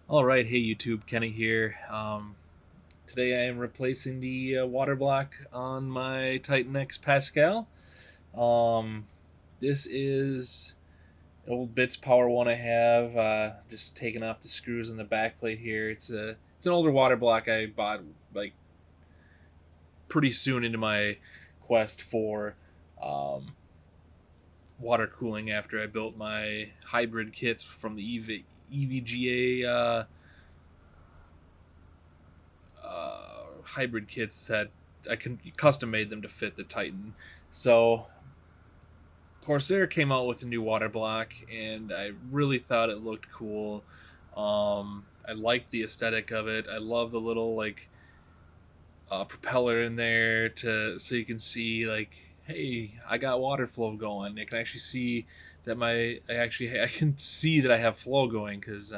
All right, hey YouTube, Kenny here. Today I am replacing the water block on my Titan X Pascal. Um, this is an old Bits Power one I have. Just taking off the screws in the back plate here. It's an older water block I bought like pretty soon into my quest for um, water cooling after I built my hybrid kits from the EVGA hybrid kits that I can custom made them to fit the Titan. So Corsair came out with a new water block, and I really thought it looked cool. I liked the aesthetic of it. I love the little propeller in there to so you can see like, hey, I got water flow going. I can actually see that I can see that I have flow going because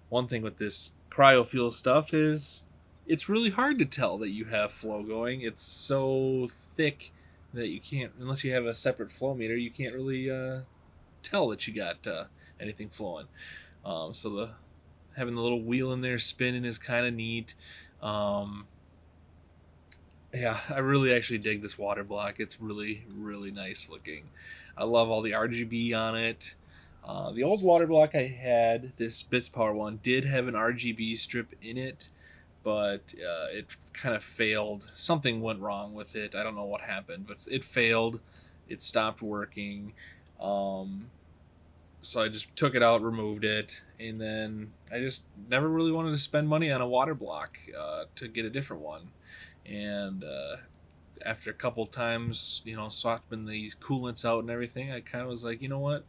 one thing with this cryofuel stuff is it's really hard to tell that you have flow going. It's so thick that you can't, unless you have a separate flow meter, you can't really tell that you got anything flowing. So the having the little wheel in there spinning is kind of neat. Um, yeah, I really actually dig this water block. It's really nice looking. I love all the RGB on it. The old water block I had, this Bits Power one, did have an RGB strip in it, but it kind of failed. Something went wrong with it. I don't know what happened, but it failed. It stopped working. Um, so I just took it out, removed it, and then I just never really wanted to spend money on a water block to get a different one. And after a couple times, swapping these coolants out and everything, I kind of was like, you know what?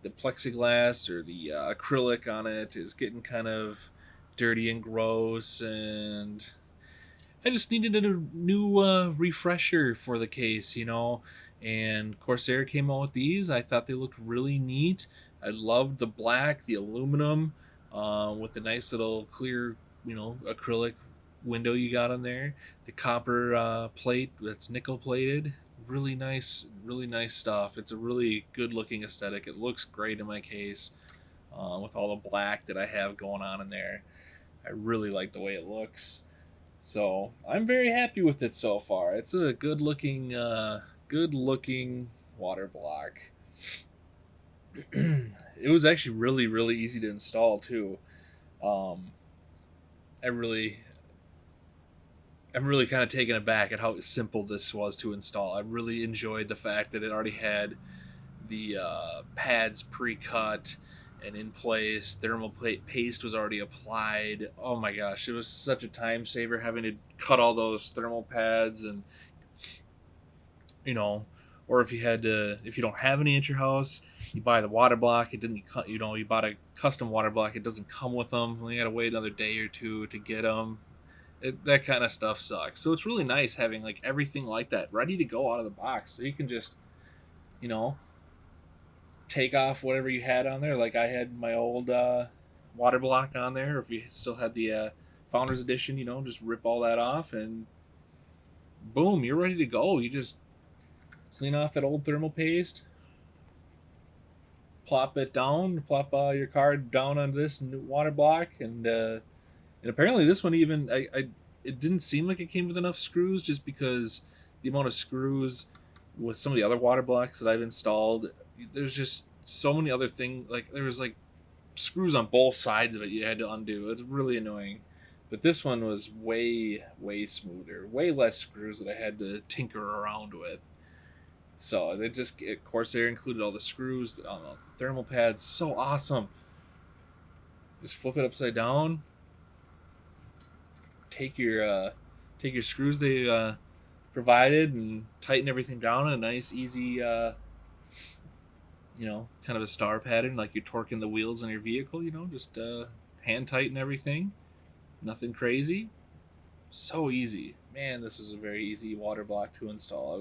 The plexiglass or the acrylic on it is getting kind of dirty and gross, and I just needed a new refresher for the case. And Corsair came out with these. I thought they looked really neat. I loved the black, the aluminum, with the nice little clear, acrylic window you got on there. The copper plate that's nickel plated. Really nice stuff. It's a really good looking aesthetic. It looks great in my case with all the black that I have going on in there. I really like the way it looks. So I'm very happy with it so far. It's a good looking water block. It was actually really easy to install too. Um, I really, I'm really kind of taken aback at how simple this was to install. I really enjoyed the fact that it already had the pads pre-cut and in place. Thermal paste was already applied. Oh my gosh, it was such a time saver having to cut all those thermal pads and you know, or if you don't have any at your house, you buy the water block. It didn't, you bought a custom water block. It doesn't come with them. You got to wait another day or two to get them. That kind of stuff sucks. So it's really nice having like everything like that ready to go out of the box, so you can just, you know, take off whatever you had on there. Like I had my old water block on there. Or if you still had the Founders Edition, just rip all that off and boom, you're ready to go. You just clean off that old thermal paste, plop your card down on this new water block, and apparently this one even it didn't seem like it came with enough screws just because the amount of screws with some of the other water blocks that I've installed, there's just so many other things. Like there was like screws on both sides of it you had to undo. It's really annoying. But this one was way smoother, way less screws that I had to tinker around with. So they just Corsair included all the screws, the thermal pads. So awesome. Just flip it upside down. Take your take your screws they provided and tighten everything down in a nice, easy, kind of a star pattern, like you're torquing the wheels on your vehicle. Just hand tighten everything. Nothing crazy. So easy, man. This was a very easy water block to install.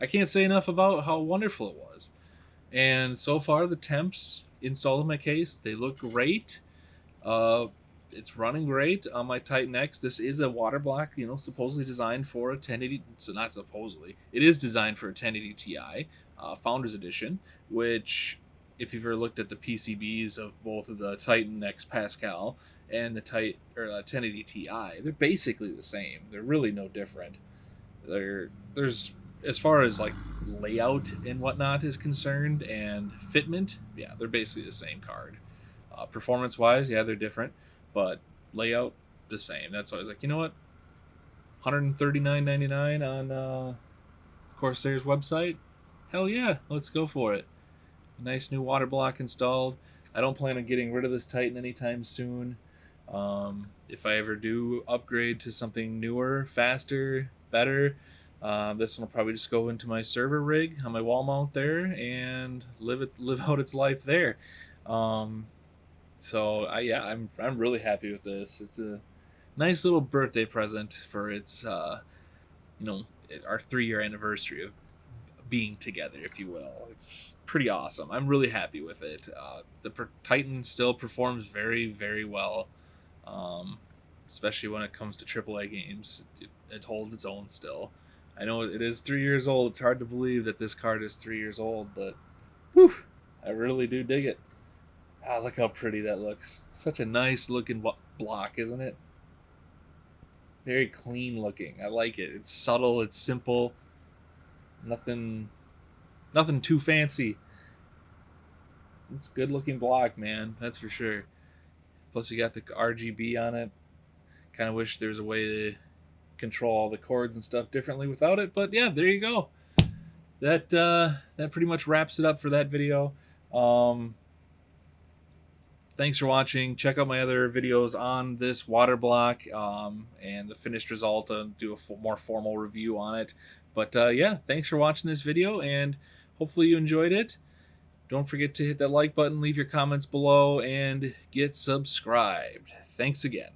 I can't say enough about how wonderful it was. And so far, the temps installed in my case, they look great. Uh, it's running great on my Titan X. This is a water block, supposedly designed for a 1080. So not supposedly, it is designed for a 1080 Ti, Founders Edition, which if you've ever looked at the PCBs of both of the Titan X Pascal and the 1080 Ti, they're basically the same. They're really no different. There's, as far as like layout and whatnot is concerned and fitment, yeah, they're basically the same card. Performance wise, yeah, they're different, but layout the same. That's why I was like, you know what, $139.99 on Corsair's website. Hell yeah, let's go for it. A nice new water block installed. I don't plan on getting rid of this Titan anytime soon. If I ever do upgrade to something newer, faster, better, this one will probably just go into my server rig on my wall mount there and live out its life there. Yeah, I'm really happy with this. It's a nice little birthday present for its our 3-year anniversary of being together, if you will. It's pretty awesome. I'm really happy with it. The Titan still performs very, very well, especially when it comes to AAA games. It holds its own still. I know it is 3 years old. It's hard to believe that this card is 3 years old, but whew, I really do dig it. Ah, look how pretty that looks. Such a nice looking block, isn't it? Very clean looking. I like it. It's subtle. It's simple. Nothing too fancy. It's a good looking block, man. That's for sure. Plus you got the RGB on it. Kind of wish there was a way to control all the chords and stuff differently without it, but yeah, there you go. That pretty much wraps it up for that video. Thanks for watching. Check out my other videos on this water block and the finished result. I'll do a more formal review on it. But yeah, thanks for watching this video, and hopefully you enjoyed it. Don't forget to hit that like button, leave your comments below, and get subscribed. Thanks again.